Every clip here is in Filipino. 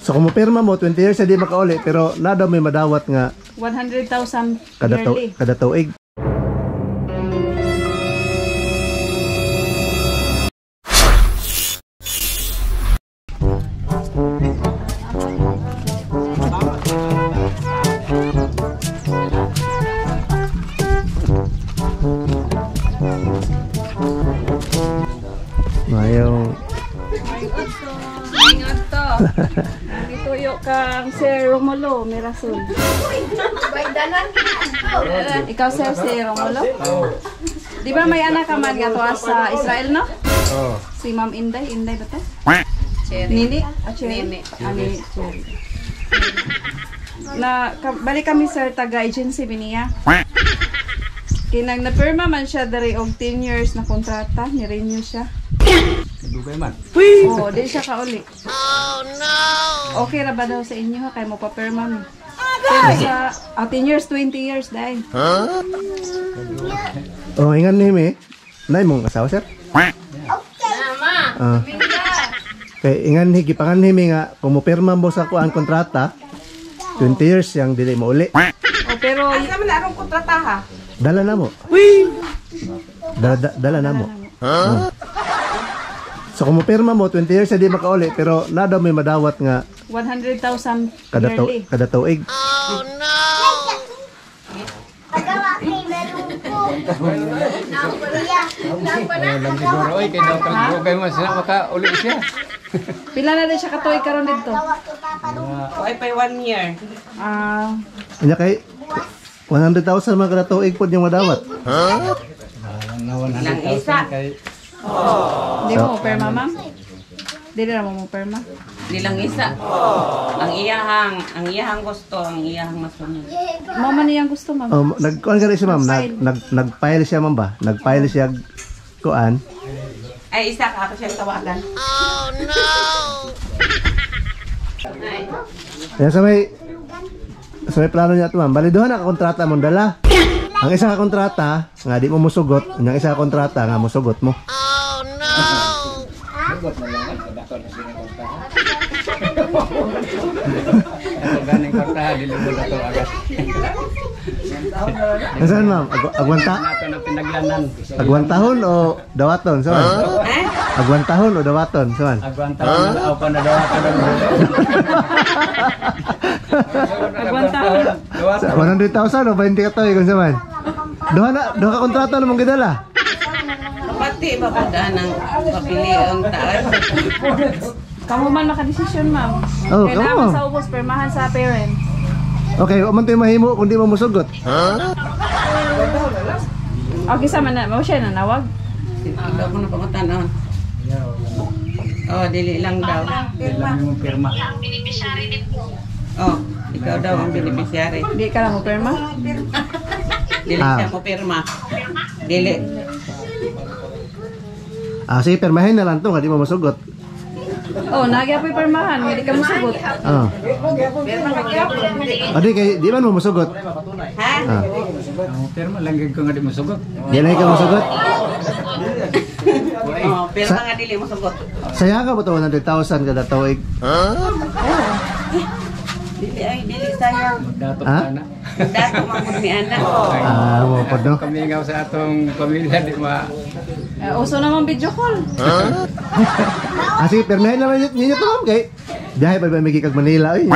So kung pirma mo 20 years na di makauli pero na daw may madawat nga 100,000 yearly. kada tuig. Ituyo kang Sir Romulo, Mirasul. Ikaw Sir Romulo? Di ba may anak ka man nga to sa Israel, no? Oo. Si Ma'am Inday ba to? Cherry. Nini? Cherry. Ani Cherry. Balik kami Sir taga agency biniya. Kinang na-perma man siya dari og 10 years na kontrata, ni-renew siya. Dugay man. Oo, di siya kauli. Oh no! Okay ra ba daw sa inyo ha? Kaya mo pa-perma mo. Pero sa 10 years, 20 years dahil. Oh, ingan ni mi. Nay mong asawa sir? Mama! Kay ingan ni gipangan ni mi nga kung mo pirma mo sa kuan kontrata 20 years yang dili mo uli. Oh, pero Asa man arong kontrata ha? Dala na mo. Dala na mo. So kung mo pirma mo 20 years na di makauli pero na daw may madawat nga 100,000 yearly. kada tuig. Lang siguro oy kay daw kang dugay man sila makauli siya. Pila na din siya katuig karon dito? Ay pa 1 year. Anya kay 100,000 man kada tuig pod yung madawat. Lang isa. Hindi mo perma, ma'am? Hindi na mo perma? Di lang isa. Ang iyahang gusto, ang iyahang masunod. Mama niyang gusto, ma'am. Oh, nagkuan gani si ma'am, nagfile siya ma'am ba? Nagfile siya kuan. Ay, isa ka ako siyang tawagan. Kaya sa may plano niya ito ma'am, baliduhan na kontrata mo dala. Ang isa ka kontrata nga di mo musugot, ang isa ka kontrata nga musugot mo. Sugot na lang kadako na sila kontraha. Ganing kontraha dili mo dato agad. Nasaan ma'am? Agwanta? Nato na pinaglanan. Agwantahon o dawaton? Saan? Agwantahon o dawaton? Saan? Agwanta na aw pa na dawaton. Agwantahon. 100,000 o 20 ka to kung saan? Doha ka kontrata namang gidala. Pati ba ba ng papili ang taas? Kamu man makadesisyon, ma'am. Oh, Kailangan kamo. sa ubos, permahan sa parents. Okay, man tayo mahimo kung di mo musugot. Okay, sama na. Mau siya nanawag. Ikaw ko na pangutan. Oh, dili lang daw. Yung pirma. Oh, ikaw daw ang beneficiary. Di ka lang mo perma? Dili siya mo pirma. Dili. Sige, permahin na lang to, nga di mo musugot. Oh, nagya po'y permahan. Hindi ka mo sugot. Adi, kay di man mo musugot. Ha? Ang pirma lang gid ko nga di mo sugot. Di na ka musugot. Oh, pirma nga dili mo sugot. Saya ka ba ito 100,000 kada tuig? Dili sayang. Dato Ha? na. Dato mamud mi anak. Mo pod no. Kami nga sa atong pamilya di ma Uso naman video call. Sige, permahin naman ninyo to ma'am kay biyahe pa ba may kag Manila oy.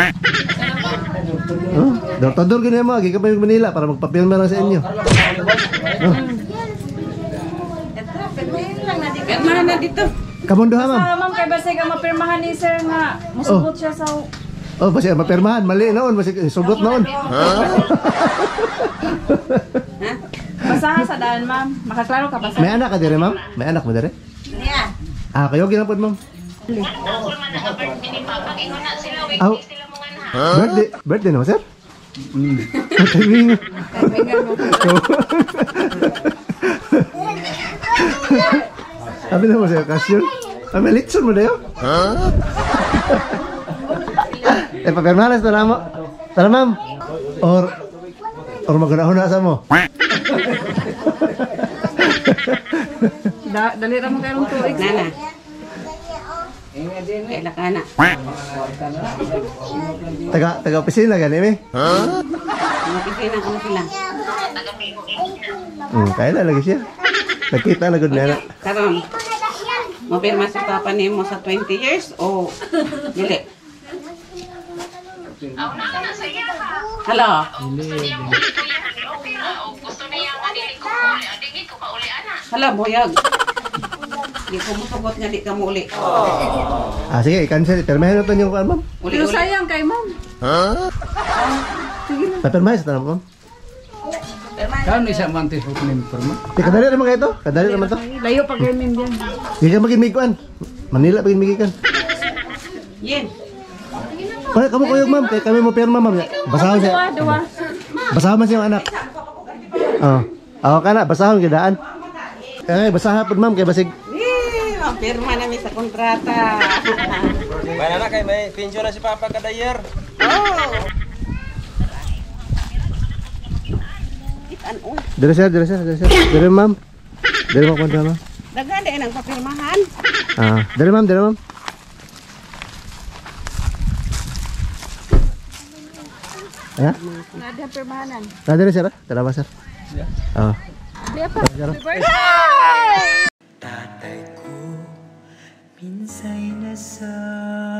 Door gini mo, gika pa yung Manila para magpapilma lang sa inyo. Pirmahan na dito. Kamundo ha ma'am. Ma'am, kay basta ka mapirmahan ni sir nga musugot siya sa... Oh, basta mapirmahan, mali noon, basta sugot noon. Basahan sa daan, ma'am. Makaklaro ka ba sa... May anak ka dire ma'am? May anak mo dire? Yeah. Kayo ginapod ma'am. Birthday naman sir? Timing. Sabi na mo sir, kasyon. May litson mo na yun? Papirmahalas na mo. Tara ma'am. Or magana-una sa mo. Dali ra mo kayong tuig. Nana. Kaila ka na. Taga opisina gani mi. Makikinan ko na sila. Kaya lagi siya. Nakita na gud na. Karon, mapirma si Papa nimo sa 20 years o dili? Hello? Hello, boyag. Di ko musugot nga di ka mo uli. Sige, i-cancel. Permahin natin yung ma'am. Pero sayang kay ma'am. Permahin sa tanong ma'am. Kano isa man ito yung perma? Kadali naman kayo to. Kadali naman to. Layo pa kayo min diyan. Hindi ka magimiguan. Manila pagimigikan. Yen. Kaya kamu kuyog ma'am. Kaya kami mo pirma ma'am. Basahon siya. Duwa. Basahon man siyang anak. Ako ka na. Basahon gidaan. Kaya basahan po ma'am. Kaya basig. Mapirma namin sa kontrata. Bayan na kay may pension na si Papa kada year. Dire sir. Dire ma'am. Dire mo kontra ma'am. Daganda ang papirmahan. Dire ma'am. Ya? Nada permahanan. Dire sir. Tara ba sir? Liya pa. Happy birthday.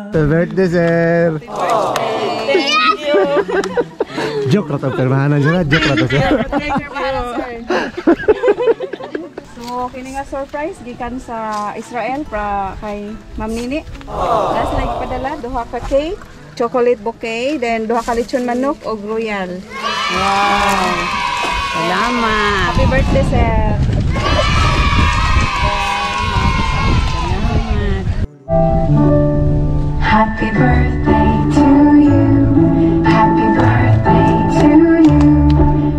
Happy birthday sir. Thank you. Joke na to. Permahanan siya na. Joke na to sir. So, kini nga surprise gikan sa Israel para kay Ma'am Nini. Last like padala duha ka cake, chocolate bouquet, then duha ka lechon manok o royal. Wow. Salamat. Happy birthday sir. Happy birthday to you. Happy birthday to you.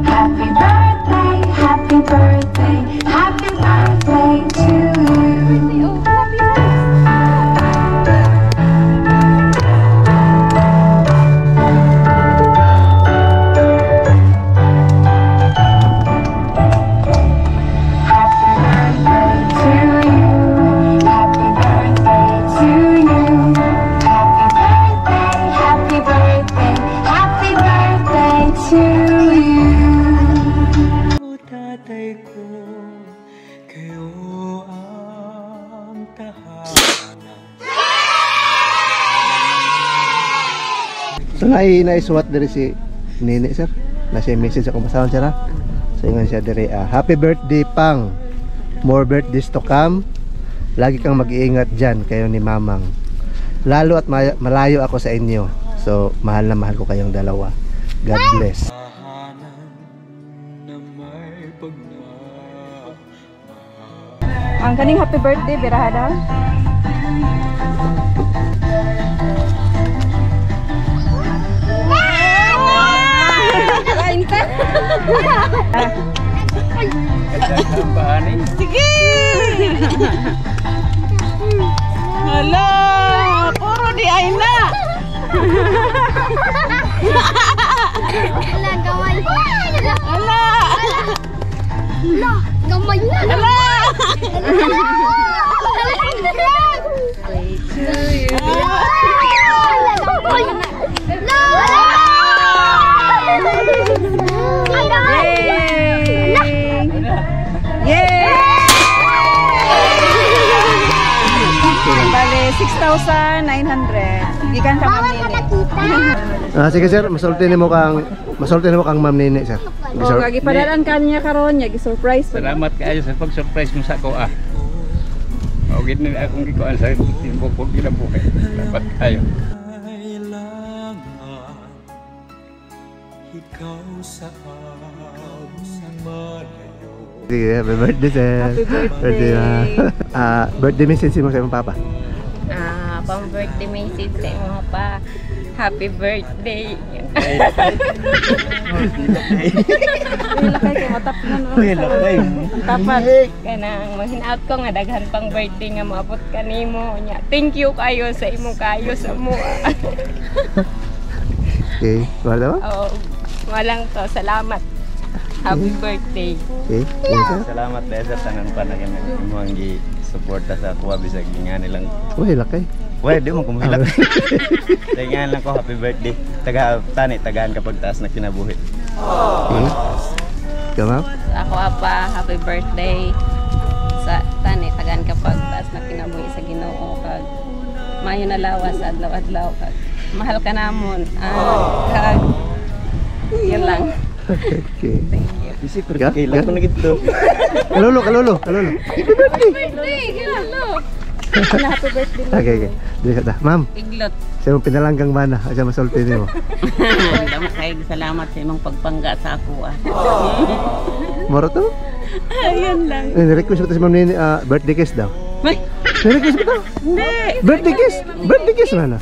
Happy birthday, happy birthday, happy birthday to you. So naisuwat diri si Nini sir. Nasa message ako basahon siya ra. So ingon siya diri, happy birthday pang. More birthdays to come. Lagi kang mag-iingat diyan kayo ni Mamang. Lalo at malayo ako sa inyo. So mahal na mahal ko kayong dalawa. God bless. Ang kaning happy birthday birahada. Kain ka. Sige! Hala! Puro di ay na! Ala, gamay. Hala! Ala, gamay na. Hala! Bale, 6,900. Gikan ka Ma'am Nini. Sige sir, masulti nimo kang Ma'am Nini sir. O, gagipadalan ka niya karon, niya gi-surprise pa. Salamat kayo sa pag-surprise mo sa ako O gini akong gikuan sa timbok ko ginabuhay. Salamat kayo. Sige, happy birthday sir. Happy birthday. Birthday message mo sa imong papa. Pang birthday message sa mga pa. Happy birthday. Wala kay matap na naman. Tapat. Kanang mahinaot ko nga daghan pang birthday nga maabot kanimo nya. Thank you kayo sa imong kayo sa mo. Okay, wala ba? Oh, walang to. Salamat. Happy birthday. Okay, yes sir. Salamat dahil sa tanang panagin mo ang gi-suporta sa kuwa bisag nga nilang Uy, lakay. Well, di mo kumuhilak. Tingnan lang ko, happy birthday. Tagaan kapag taas na kinabuhi. Ikaw, ma'am? Ako apa, happy birthday. Sa tani, tagan kapag taas na kinabuhi sa Ginoo kag mayo na lawas sa adlaw-adlaw kag mahal ka namon. Kag yun lang. Okay. Kasi kailan ko na gito. Kalolo. Happy birthday! Hello! Happy birthday. Okay. Dili ka ta. Ma'am, Iglot. sa imong pinalanggang mana, asa masulti nimo. Dama kay salamat sa imong pagpangga sa ako. Moro to? Ayun lang. Request mo to si Ma'am Nini, birthday kiss daw. May, Request mo to? hindi. Birthday kiss? Birthday kiss man na.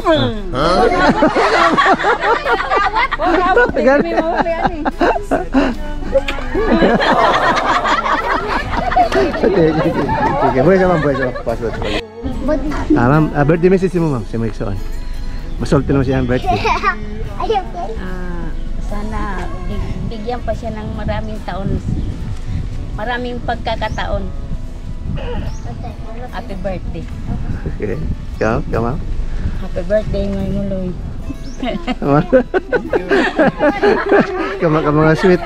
Okay, buhay sa ma'am. Password. Ma'am, birthday message mo ma'am, si Mike Soon. Masulti naman siya ang birthday. Sana bigyan pa siya ng maraming taon. Maraming pagkakataon. Happy birthday. Okay. Ikaw ma'am? Happy birthday, Ngoy Muloy. Ka mga sweet.